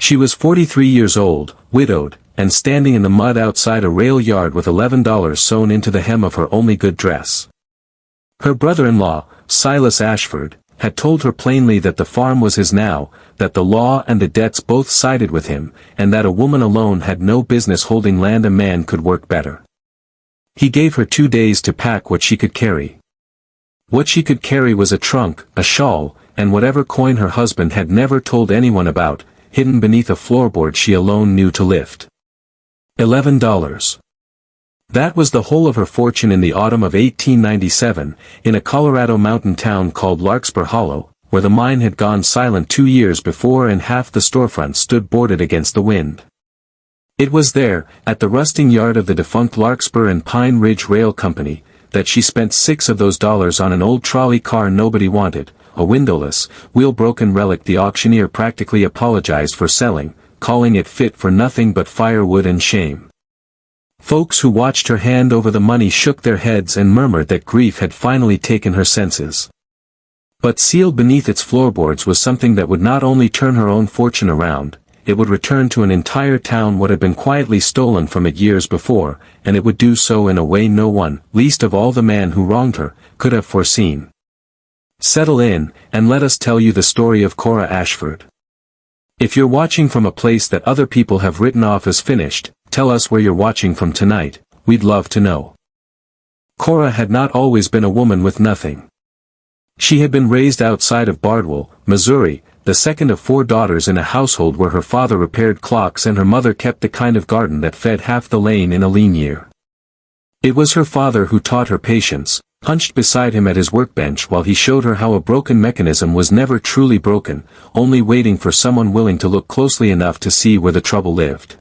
She was 43 years old, widowed, and standing in the mud outside a rail yard with $11 sewn into the hem of her only good dress. Her brother-in-law, Silas Ashford, had told her plainly that the farm was his now, that the law and the debts both sided with him, and that a woman alone had no business holding land. A man could work better. He gave her 2 days to pack what she could carry. What she could carry was a trunk, a shawl, and whatever coin her husband had never told anyone about, hidden beneath a floorboard she alone knew to lift. $11. That was the whole of her fortune in the autumn of 1897, in a Colorado mountain town called Larkspur Hollow, where the mine had gone silent 2 years before and half the storefront stood boarded against the wind. It was there, at the rusting yard of the defunct Larkspur and Pine Ridge Rail Company, that she spent 6 of those dollars on an old trolley car nobody wanted, a windowless, wheel-broken relic the auctioneer practically apologized for selling, calling it fit for nothing but firewood and shame. Folks who watched her hand over the money shook their heads and murmured that grief had finally taken her senses. But sealed beneath its floorboards was something that would not only turn her own fortune around, it would return to an entire town what had been quietly stolen from it years before, and it would do so in a way no one, least of all the man who wronged her, could have foreseen. Settle in, and let us tell you the story of Cora Ashford. If you're watching from a place that other people have written off as finished, tell us where you're watching from tonight, we'd love to know. Cora had not always been a woman with nothing. She had been raised outside of Bardwell, Missouri, the second of 4 daughters in a household where her father repaired clocks and her mother kept the kind of garden that fed half the lane in a lean year. It was her father who taught her patience, hunched beside him at his workbench while he showed her how a broken mechanism was never truly broken, only waiting for someone willing to look closely enough to see where the trouble lived.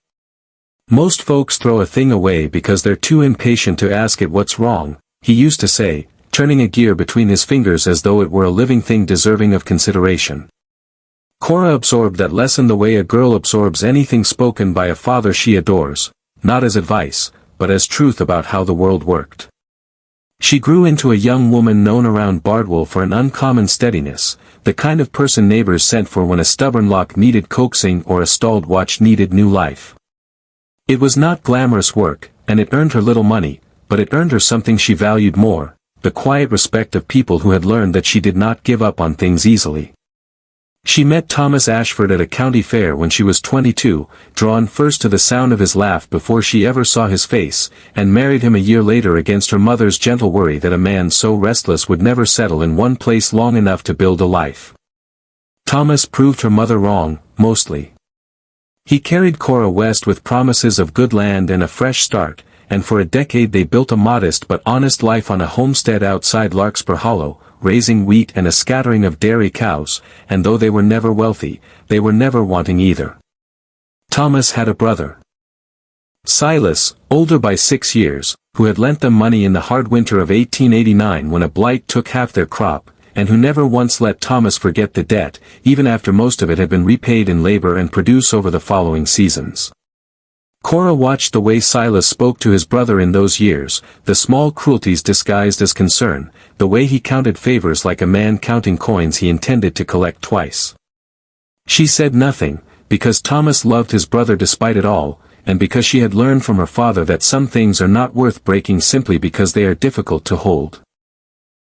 Most folks throw a thing away because they're too impatient to ask it what's wrong, he used to say, turning a gear between his fingers as though it were a living thing deserving of consideration. Cora absorbed that lesson the way a girl absorbs anything spoken by a father she adores, not as advice, but as truth about how the world worked. She grew into a young woman known around Bardwell for an uncommon steadiness, the kind of person neighbors sent for when a stubborn lock needed coaxing or a stalled watch needed new life. It was not glamorous work, and it earned her little money, but it earned her something she valued more, the quiet respect of people who had learned that she did not give up on things easily. She met Thomas Ashford at a county fair when she was 22, drawn first to the sound of his laugh before she ever saw his face, and married him a year later against her mother's gentle worry that a man so restless would never settle in one place long enough to build a life. Thomas proved her mother wrong, mostly. He carried Cora west with promises of good land and a fresh start, and for a decade they built a modest but honest life on a homestead outside Larkspur Hollow, raising wheat and a scattering of dairy cows, and though they were never wealthy, they were never wanting either. Thomas had a brother, Silas, older by 6 years, who had lent them money in the hard winter of 1889 when a blight took half their crop, and who never once let Thomas forget the debt, even after most of it had been repaid in labor and produce over the following seasons. Cora watched the way Silas spoke to his brother in those years, the small cruelties disguised as concern, the way he counted favors like a man counting coins he intended to collect twice. She said nothing, because Thomas loved his brother despite it all, and because she had learned from her father that some things are not worth breaking simply because they are difficult to hold.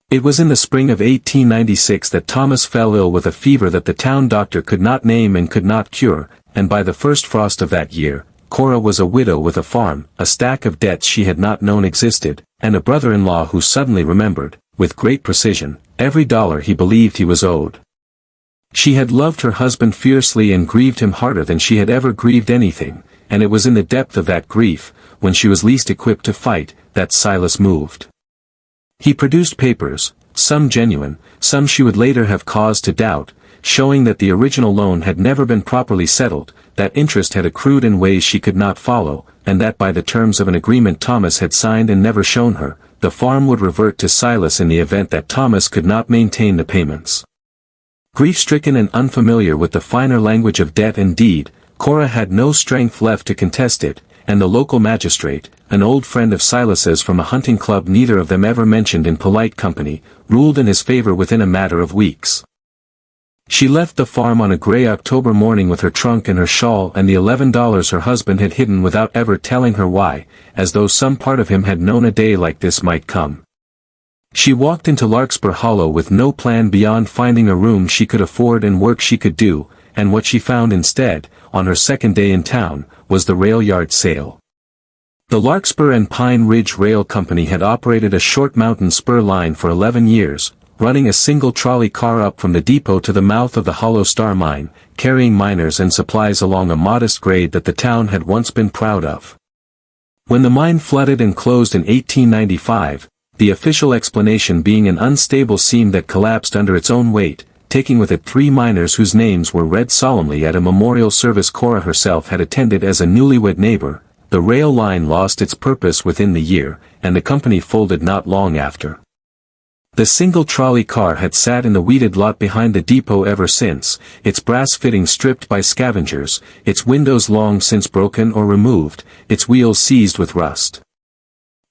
It was in the spring of 1896 that Thomas fell ill with a fever that the town doctor could not name and could not cure, and by the first frost of that year, Cora was a widow with a farm, a stack of debts she had not known existed, and a brother-in-law who suddenly remembered, with great precision, every dollar he believed he was owed. She had loved her husband fiercely and grieved him harder than she had ever grieved anything, and it was in the depth of that grief, when she was least equipped to fight, that Silas moved. He produced papers, some genuine, some she would later have cause to doubt, showing that the original loan had never been properly settled, that interest had accrued in ways she could not follow, and that by the terms of an agreement Thomas had signed and never shown her, the farm would revert to Silas in the event that Thomas could not maintain the payments. Grief-stricken and unfamiliar with the finer language of debt and deed, Cora had no strength left to contest it, and the local magistrate, an old friend of Silas's from a hunting club neither of them ever mentioned in polite company, ruled in his favor within a matter of weeks. She left the farm on a gray October morning with her trunk and her shawl and the $11 her husband had hidden without ever telling her why, as though some part of him had known a day like this might come. She walked into Larkspur Hollow with no plan beyond finding a room she could afford and work she could do, and what she found instead, on her second day in town, was the rail yard sale. The Larkspur and Pine Ridge Rail Company had operated a short mountain spur line for 11 years, running a single trolley car up from the depot to the mouth of the Hollow Star Mine, carrying miners and supplies along a modest grade that the town had once been proud of. When the mine flooded and closed in 1895, the official explanation being an unstable seam that collapsed under its own weight, taking with it 3 miners whose names were read solemnly at a memorial service Cora herself had attended as a newlywed neighbor, the rail line lost its purpose within the year, and the company folded not long after. The single trolley car had sat in the weeded lot behind the depot ever since, its brass fittings stripped by scavengers, its windows long since broken or removed, its wheels seized with rust.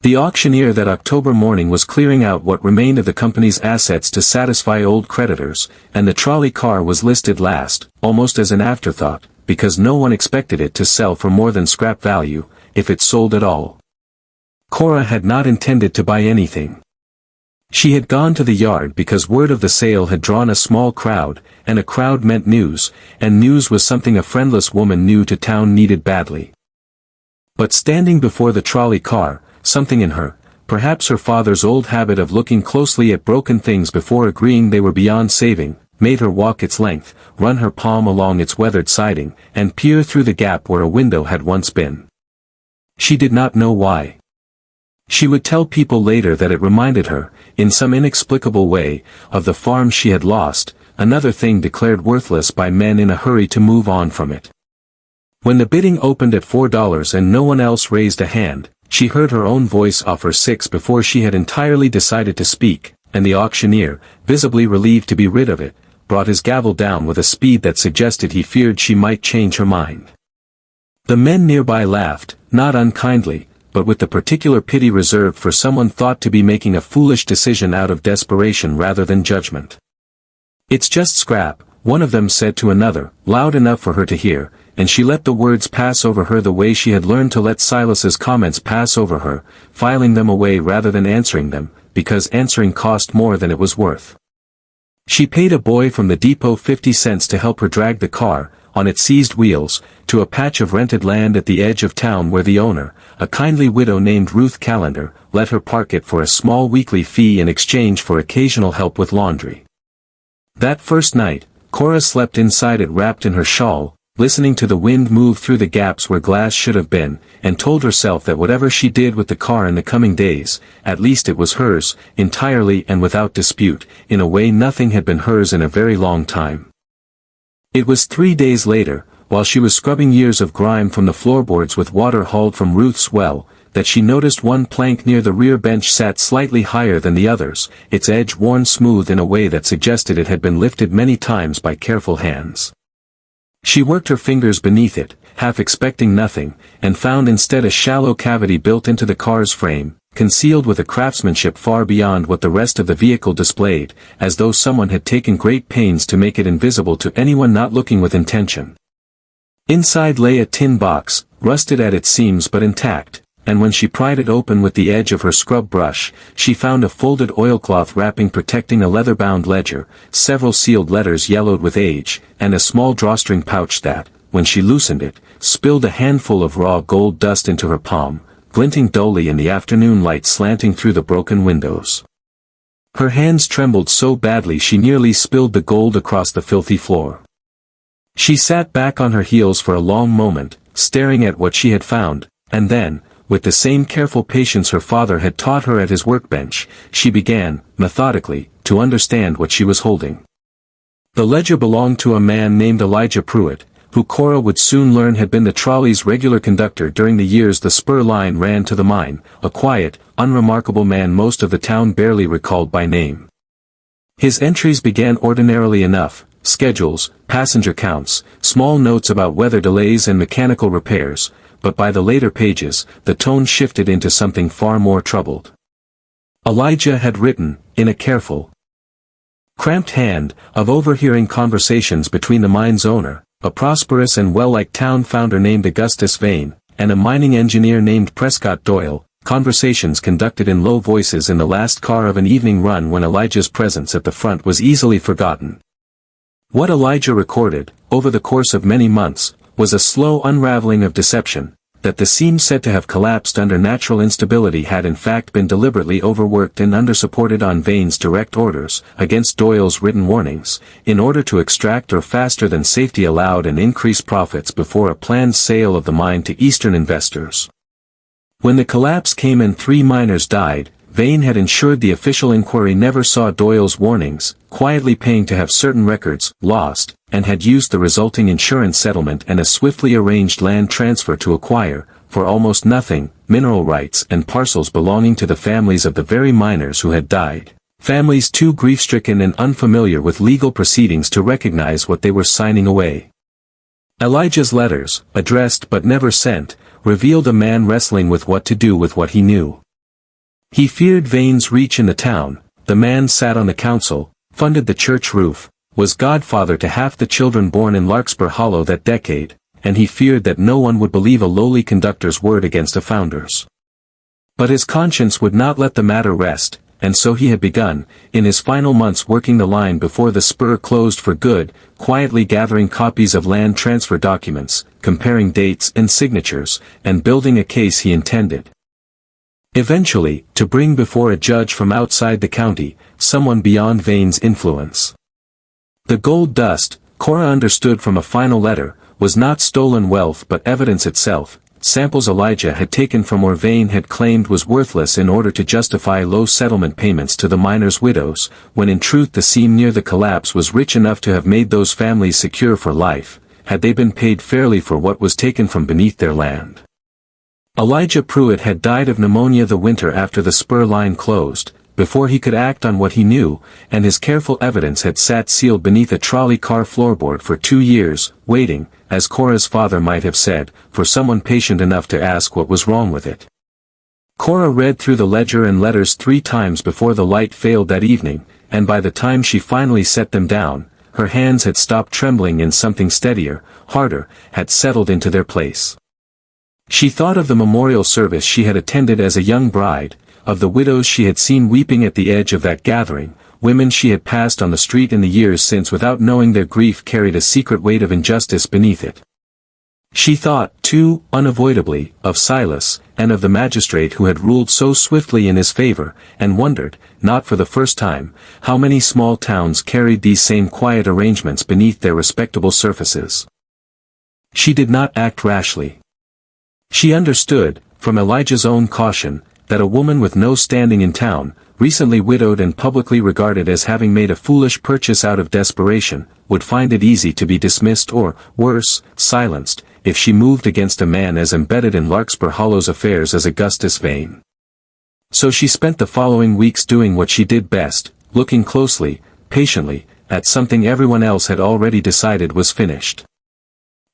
The auctioneer that October morning was clearing out what remained of the company's assets to satisfy old creditors, and the trolley car was listed last, almost as an afterthought, because no one expected it to sell for more than scrap value, if it sold at all. Cora had not intended to buy anything. She had gone to the yard because word of the sale had drawn a small crowd, and a crowd meant news, and news was something a friendless woman new to town needed badly. But standing before the trolley car, something in her, perhaps her father's old habit of looking closely at broken things before agreeing they were beyond saving, made her walk its length, run her palm along its weathered siding, and peer through the gap where a window had once been. She did not know why. She would tell people later that it reminded her, in some inexplicable way, of the farm she had lost, another thing declared worthless by men in a hurry to move on from it. When the bidding opened at $4 and no one else raised a hand, she heard her own voice offer $6 before she had entirely decided to speak, and the auctioneer, visibly relieved to be rid of it, brought his gavel down with a speed that suggested he feared she might change her mind. The men nearby laughed, not unkindly, but with the particular pity reserved for someone thought to be making a foolish decision out of desperation rather than judgment. "It's just scrap," one of them said to another, loud enough for her to hear, and she let the words pass over her the way she had learned to let Silas's comments pass over her, filing them away rather than answering them, because answering cost more than it was worth. She paid a boy from the depot 50 cents to help her drag the car, on its seized wheels, to a patch of rented land at the edge of town where the owner, a kindly widow named Ruth Callender, let her park it for a small weekly fee in exchange for occasional help with laundry. That first night, Cora slept inside it wrapped in her shawl, listening to the wind move through the gaps where glass should have been, and told herself that whatever she did with the car in the coming days, at least it was hers, entirely and without dispute, in a way nothing had been hers in a very long time. It was 3 days later, while she was scrubbing years of grime from the floorboards with water hauled from Ruth's well, that she noticed one plank near the rear bench sat slightly higher than the others, its edge worn smooth in a way that suggested it had been lifted many times by careful hands. She worked her fingers beneath it, half expecting nothing, and found instead a shallow cavity built into the car's frame, concealed with a craftsmanship far beyond what the rest of the vehicle displayed, as though someone had taken great pains to make it invisible to anyone not looking with intention. Inside lay a tin box, rusted at its seams but intact, and when she pried it open with the edge of her scrub brush, she found a folded oilcloth wrapping protecting a leather-bound ledger, several sealed letters yellowed with age, and a small drawstring pouch that, when she loosened it, spilled a handful of raw gold dust into her palm, glinting dully in the afternoon light slanting through the broken windows. Her hands trembled so badly she nearly spilled the gold across the filthy floor. She sat back on her heels for a long moment, staring at what she had found, and then, with the same careful patience her father had taught her at his workbench, she began, methodically, to understand what she was holding. The ledger belonged to a man named Elijah Pruitt, who Cora would soon learn had been the trolley's regular conductor during the years the spur line ran to the mine, a quiet, unremarkable man most of the town barely recalled by name. His entries began ordinarily enough, schedules, passenger counts, small notes about weather delays and mechanical repairs, but by the later pages, the tone shifted into something far more troubled. Elijah had written, in a careful, cramped hand, of overhearing conversations between the mine's owner, a prosperous and well-liked town founder named Augustus Vane, and a mining engineer named Prescott Doyle, conversations conducted in low voices in the last car of an evening run when Elijah's presence at the front was easily forgotten. What Elijah recorded, over the course of many months, was a slow unraveling of deception. That the seam said to have collapsed under natural instability had in fact been deliberately overworked and undersupported on Vane's direct orders, against Doyle's written warnings, in order to extract or faster than safety allowed and increase profits before a planned sale of the mine to Eastern investors. When the collapse came and 3 miners died, Vane had ensured the official inquiry never saw Doyle's warnings, quietly paying to have certain records lost, and had used the resulting insurance settlement and a swiftly arranged land transfer to acquire, for almost nothing, mineral rights and parcels belonging to the families of the very miners who had died, families too grief-stricken and unfamiliar with legal proceedings to recognize what they were signing away. Elijah's letters, addressed but never sent, revealed a man wrestling with what to do with what he knew. He feared Vane's reach in the town. The man sat on the council, funded the church roof, was godfather to half the children born in Larkspur Hollow that decade, and he feared that no one would believe a lowly conductor's word against a founder's. But his conscience would not let the matter rest, and so he had begun, in his final months working the line before the spur closed for good, quietly gathering copies of land transfer documents, comparing dates and signatures, and building a case he intended eventually to bring before a judge from outside the county, someone beyond Vane's influence. The gold dust, Cora understood from a final letter, was not stolen wealth but evidence itself, samples Elijah had taken from where Vane had claimed was worthless in order to justify low settlement payments to the miners' widows, when in truth the seam near the collapse was rich enough to have made those families secure for life, had they been paid fairly for what was taken from beneath their land. Elijah Pruitt had died of pneumonia the winter after the spur line closed, before he could act on what he knew, and his careful evidence had sat sealed beneath a trolley car floorboard for 2 years, waiting, as Cora's father might have said, for someone patient enough to ask what was wrong with it. Cora read through the ledger and letters 3 times before the light failed that evening, and by the time she finally set them down, her hands had stopped trembling and something steadier, harder, had settled into their place. She thought of the memorial service she had attended as a young bride, of the widows she had seen weeping at the edge of that gathering, women she had passed on the street in the years since without knowing their grief carried a secret weight of injustice beneath it. She thought, too, unavoidably, of Silas, and of the magistrate who had ruled so swiftly in his favor, and wondered, not for the first time, how many small towns carried these same quiet arrangements beneath their respectable surfaces. She did not act rashly. She understood, from Elijah's own caution, that a woman with no standing in town, recently widowed and publicly regarded as having made a foolish purchase out of desperation, would find it easy to be dismissed or, worse, silenced, if she moved against a man as embedded in Larkspur Hollow's affairs as Augustus Vane. So she spent the following weeks doing what she did best, looking closely, patiently, at something everyone else had already decided was finished.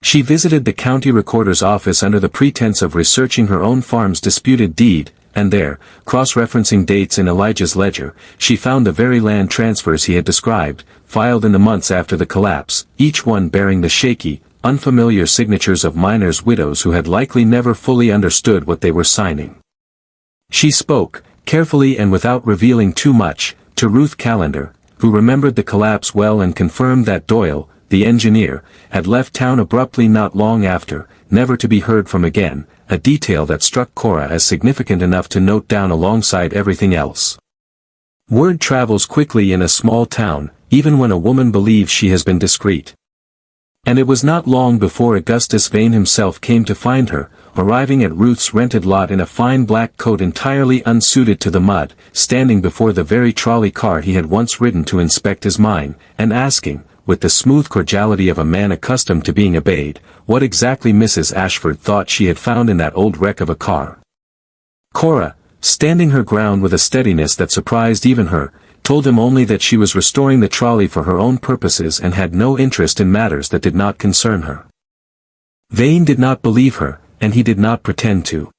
She visited the county recorder's office under the pretense of researching her own farm's disputed deed, and there, cross-referencing dates in Elijah's ledger, she found the very land transfers he had described, filed in the months after the collapse, each one bearing the shaky, unfamiliar signatures of miners' widows who had likely never fully understood what they were signing. She spoke, carefully and without revealing too much, to Ruth Callender, who remembered the collapse well and confirmed that Doyle, the engineer, had left town abruptly not long after, never to be heard from again, a detail that struck Cora as significant enough to note down alongside everything else. Word travels quickly in a small town, even when a woman believes she has been discreet. And it was not long before Augustus Vane himself came to find her, arriving at Ruth's rented lot in a fine black coat entirely unsuited to the mud, standing before the very trolley car he had once ridden to inspect his mine, and asking, with the smooth cordiality of a man accustomed to being obeyed, what exactly Mrs. Ashford thought she had found in that old wreck of a car. Cora, standing her ground with a steadiness that surprised even her, told him only that she was restoring the trolley for her own purposes and had no interest in matters that did not concern her. Vane did not believe her, and he did not pretend to.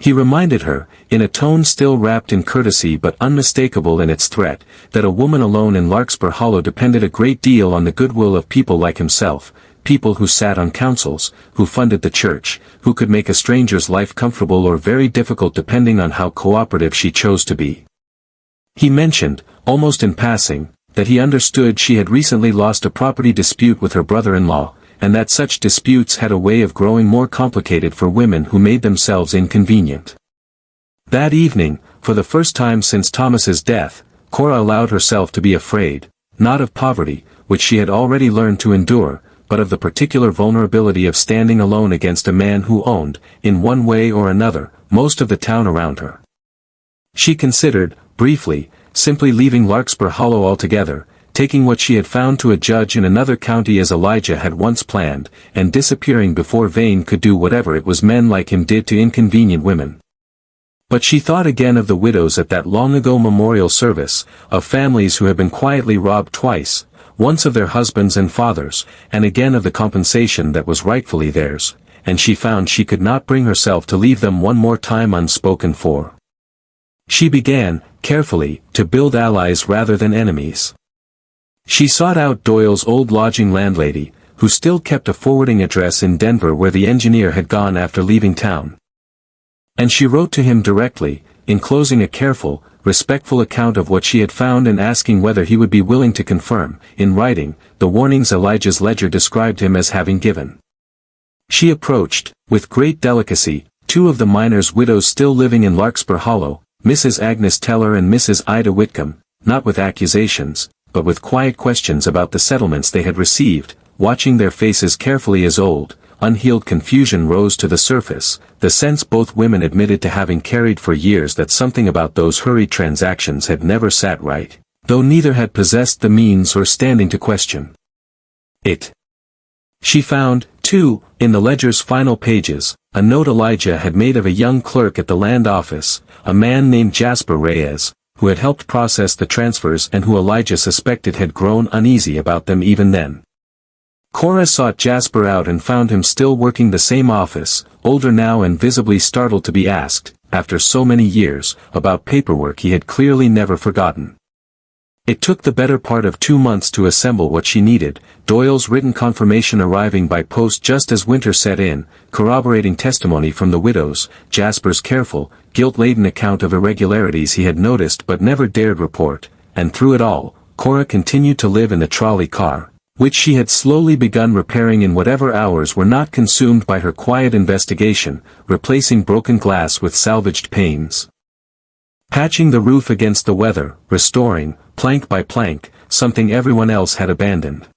He reminded her, in a tone still wrapped in courtesy but unmistakable in its threat, that a woman alone in Larkspur Hollow depended a great deal on the goodwill of people like himself, people who sat on councils, who funded the church, who could make a stranger's life comfortable or very difficult depending on how cooperative she chose to be. He mentioned, almost in passing, that he understood she had recently lost a property dispute with her brother-in-law, and that such disputes had a way of growing more complicated for women who made themselves inconvenient. That evening, for the first time since Thomas's death, Cora allowed herself to be afraid, not of poverty, which she had already learned to endure, but of the particular vulnerability of standing alone against a man who owned, in one way or another, most of the town around her. She considered, briefly, simply leaving Larkspur Hollow altogether, taking what she had found to a judge in another county as Elijah had once planned, and disappearing before Vane could do whatever it was men like him did to inconvenient women. But she thought again of the widows at that long-ago memorial service, of families who had been quietly robbed twice, once of their husbands and fathers, and again of the compensation that was rightfully theirs, and she found she could not bring herself to leave them one more time unspoken for. She began, carefully, to build allies rather than enemies. She sought out Doyle's old lodging landlady, who still kept a forwarding address in Denver where the engineer had gone after leaving town. And she wrote to him directly, enclosing a careful, respectful account of what she had found and asking whether he would be willing to confirm, in writing, the warnings Elijah's ledger described him as having given. She approached, with great delicacy, two of the miners' widows still living in Larkspur Hollow, Mrs. Agnes Teller and Mrs. Ida Whitcomb, not with accusations, but with quiet questions about the settlements they had received. Watching their faces carefully as old, unhealed confusion rose to the surface, the sense both women admitted to having carried for years that something about those hurried transactions had never sat right, though neither had possessed the means or standing to question it. She found, too, in the ledger's final pages, a note Elijah had made of a young clerk at the land office, a man named Jasper Reyes, who had helped process the transfers and who Elijah suspected had grown uneasy about them even then. Cora sought Jasper out and found him still working the same office, older now and visibly startled to be asked, after so many years, about paperwork he had clearly never forgotten. It took the better part of 2 months to assemble what she needed, Doyle's written confirmation arriving by post just as winter set in, corroborating testimony from the widows, Jasper's careful, guilt-laden account of irregularities he had noticed but never dared report, and through it all, Cora continued to live in the trolley car, which she had slowly begun repairing in whatever hours were not consumed by her quiet investigation, replacing broken glass with salvaged panes, patching the roof against the weather, restoring, plank by plank, something everyone else had abandoned.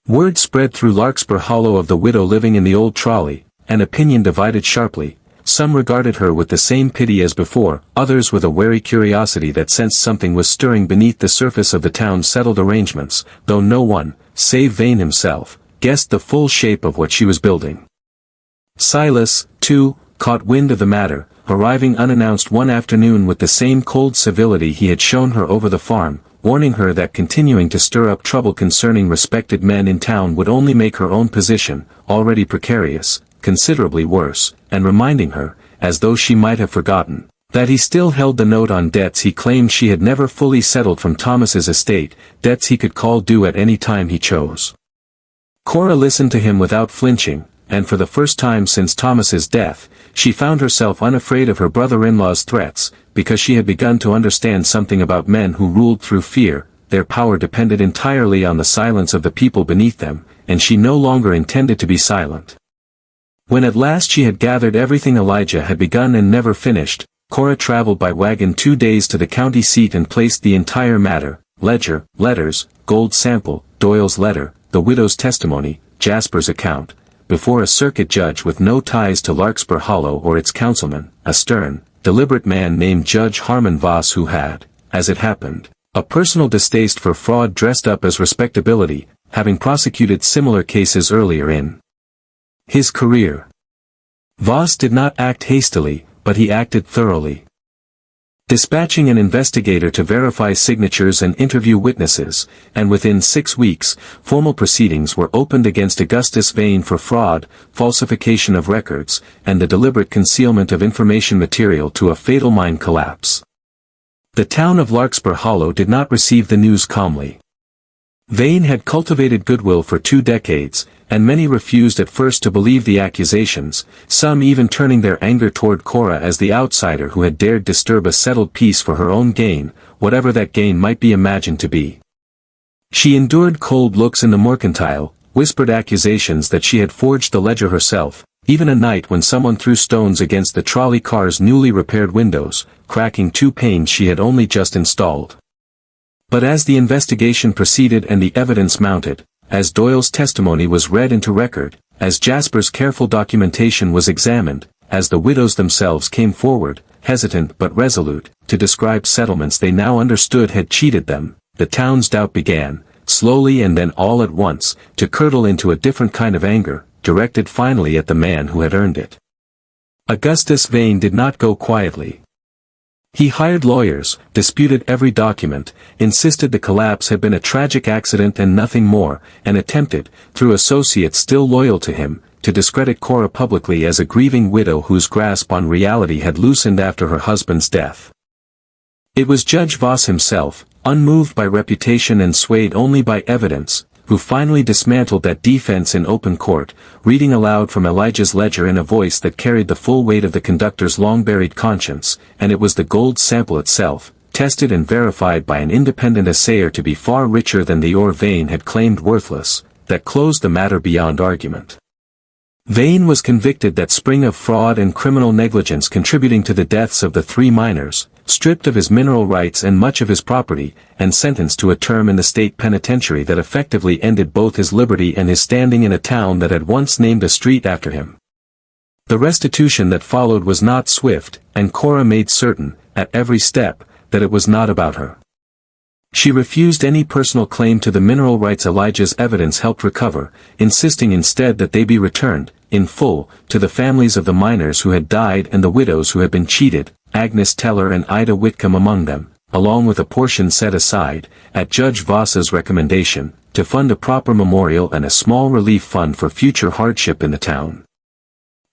Word spread through Larkspur Hollow of the widow living in the old trolley, and opinion divided sharply. Some regarded her with the same pity as before, others with a wary curiosity that sensed something was stirring beneath the surface of the town's settled arrangements, though no one, save Vane himself, guessed the full shape of what she was building. Silas, too, caught wind of the matter, arriving unannounced one afternoon with the same cold civility he had shown her over the farm, warning her that continuing to stir up trouble concerning respected men in town would only make her own position, already precarious, considerably worse, and reminding her, as though she might have forgotten, that he still held the note on debts he claimed she had never fully settled from Thomas's estate, debts he could call due at any time he chose. Cora listened to him without flinching, and for the first time since Thomas's death, she found herself unafraid of her brother-in-law's threats, because she had begun to understand something about men who ruled through fear. Their power depended entirely on the silence of the people beneath them, and she no longer intended to be silent. When at last she had gathered everything Elijah had begun and never finished, Cora traveled by wagon 2 days to the county seat and placed the entire matter, ledger, letters, gold sample, Doyle's letter, the widow's testimony, Jasper's account, before a circuit judge with no ties to Larkspur Hollow or its councilman, a stern, deliberate man named Judge Harmon Voss who had, as it happened, a personal distaste for fraud dressed up as respectability, having prosecuted similar cases earlier in his career. Voss did not act hastily, but he acted thoroughly. dispatching an investigator to verify signatures and interview witnesses, and within 6 weeks, formal proceedings were opened against Augustus Vane for fraud, falsification of records, and the deliberate concealment of information material to a fatal mine collapse. The town of Larkspur Hollow did not receive the news calmly. Vane had cultivated goodwill for 2 decades, and many refused at first to believe the accusations, some even turning their anger toward Cora as the outsider who had dared disturb a settled peace for her own gain, whatever that gain might be imagined to be. She endured cold looks in the mercantile, whispered accusations that she had forged the ledger herself, even a night when someone threw stones against the trolley car's newly repaired windows, cracking 2 panes she had only just installed. But as the investigation proceeded and the evidence mounted, as Doyle's testimony was read into record, as Jasper's careful documentation was examined, as the widows themselves came forward, hesitant but resolute, to describe settlements they now understood had cheated them, the town's doubt began, slowly and then all at once, to curdle into a different kind of anger, directed finally at the man who had earned it. Augustus Vane did not go quietly. He hired lawyers, disputed every document, insisted the collapse had been a tragic accident and nothing more, and attempted, through associates still loyal to him, to discredit Cora publicly as a grieving widow whose grasp on reality had loosened after her husband's death. It was Judge Voss himself, unmoved by reputation and swayed only by evidence, who finally dismantled that defense in open court, reading aloud from Elijah's ledger in a voice that carried the full weight of the conductor's long-buried conscience, and it was the gold sample itself, tested and verified by an independent assayer to be far richer than the ore Vane had claimed worthless, that closed the matter beyond argument. Vane was convicted that spring of fraud and criminal negligence contributing to the deaths of the 3 miners, stripped of his mineral rights and much of his property, and sentenced to a term in the state penitentiary that effectively ended both his liberty and his standing in a town that had once named a street after him. The restitution that followed was not swift, and Cora made certain, at every step, that it was not about her. She refused any personal claim to the mineral rights Elijah's evidence helped recover, insisting instead that they be returned, in full, to the families of the miners who had died and the widows who had been cheated, Agnes Teller and Ida Whitcomb among them, along with a portion set aside, at Judge Voss's recommendation, to fund a proper memorial and a small relief fund for future hardship in the town.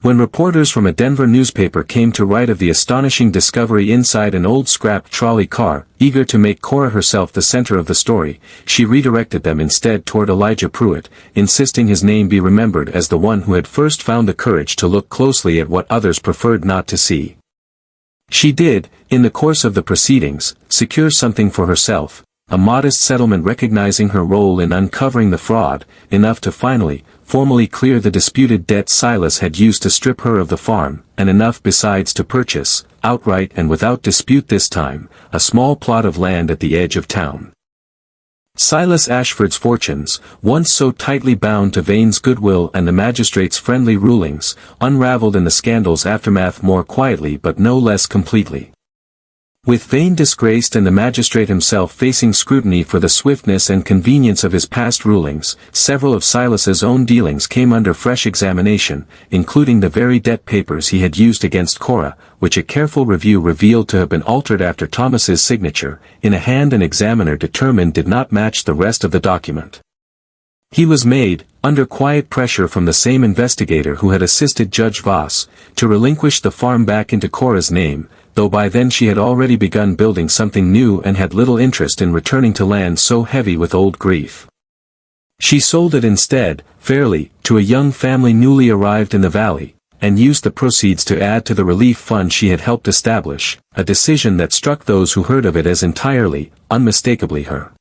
When reporters from a Denver newspaper came to write of the astonishing discovery inside an old scrapped trolley car, eager to make Cora herself the center of the story, she redirected them instead toward Elijah Pruitt, insisting his name be remembered as the one who had first found the courage to look closely at what others preferred not to see. She did, in the course of the proceedings, secure something for herself, a modest settlement recognizing her role in uncovering the fraud, enough to finally, formally clear the disputed debt Silas had used to strip her of the farm, and enough besides to purchase, outright and without dispute this time, a small plot of land at the edge of town. Silas Ashford's fortunes, once so tightly bound to Vane's goodwill and the magistrate's friendly rulings, unraveled in the scandal's aftermath more quietly but no less completely. With Vane disgraced and the magistrate himself facing scrutiny for the swiftness and convenience of his past rulings, several of Silas's own dealings came under fresh examination, including the very debt papers he had used against Cora, which a careful review revealed to have been altered after Thomas's signature, in a hand an examiner determined did not match the rest of the document. He was made, under quiet pressure from the same investigator who had assisted Judge Voss, to relinquish the farm back into Cora's name, though by then she had already begun building something new and had little interest in returning to land so heavy with old grief. She sold it instead, fairly, to a young family newly arrived in the valley, and used the proceeds to add to the relief fund she had helped establish, a decision that struck those who heard of it as entirely, unmistakably her.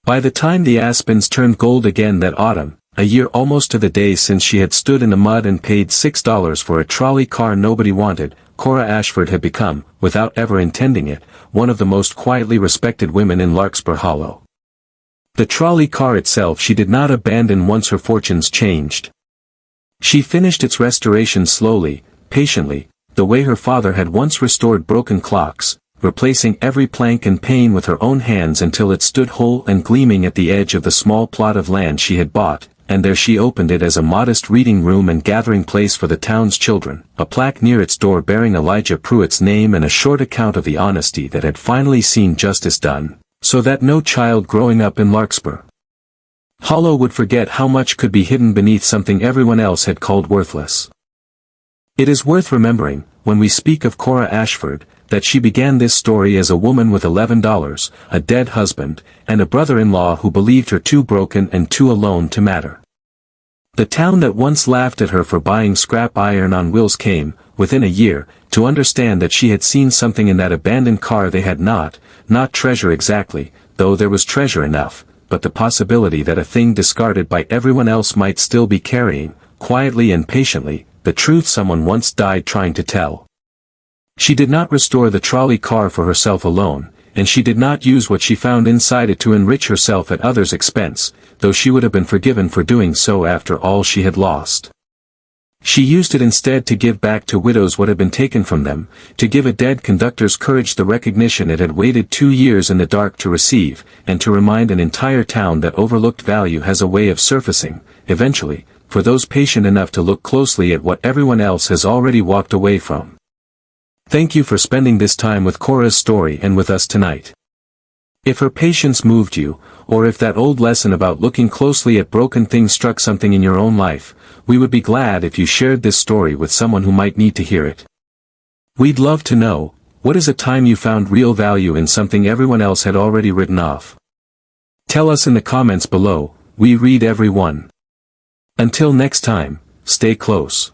By the time the aspens turned gold again that autumn, a year almost to the day since she had stood in the mud and paid $6 for a trolley car nobody wanted, Cora Ashford had become, without ever intending it, one of the most quietly respected women in Larkspur Hollow. The trolley car itself she did not abandon once her fortunes changed. She finished its restoration slowly, patiently, the way her father had once restored broken clocks, replacing every plank and pane with her own hands until it stood whole and gleaming at the edge of the small plot of land she had bought, and there she opened it as a modest reading room and gathering place for the town's children, a plaque near its door bearing Elijah Pruitt's name and a short account of the honesty that had finally seen justice done, so that no child growing up in Larkspur Hollow would forget how much could be hidden beneath something everyone else had called worthless. It is worth remembering, when we speak of Cora Ashford, that she began this story as a woman with $11, a dead husband, and a brother-in-law who believed her too broken and too alone to matter. The town that once laughed at her for buying scrap iron on wheels came, within a year, to understand that she had seen something in that abandoned car they had not treasure exactly, though there was treasure enough, but the possibility that a thing discarded by everyone else might still be carrying, quietly and patiently, the truth someone once died trying to tell. She did not restore the trolley car for herself alone, and she did not use what she found inside it to enrich herself at others' expense, though she would have been forgiven for doing so after all she had lost. She used it instead to give back to widows what had been taken from them, to give a dead conductor's courage the recognition it had waited 2 years in the dark to receive, and to remind an entire town that overlooked value has a way of surfacing, eventually, for those patient enough to look closely at what everyone else has already walked away from. Thank you for spending this time with Cora's story and with us tonight. If her patience moved you, or if that old lesson about looking closely at broken things struck something in your own life, we would be glad if you shared this story with someone who might need to hear it. We'd love to know, what is a time you found real value in something everyone else had already written off? Tell us in the comments below, we read every one. Until next time, stay close.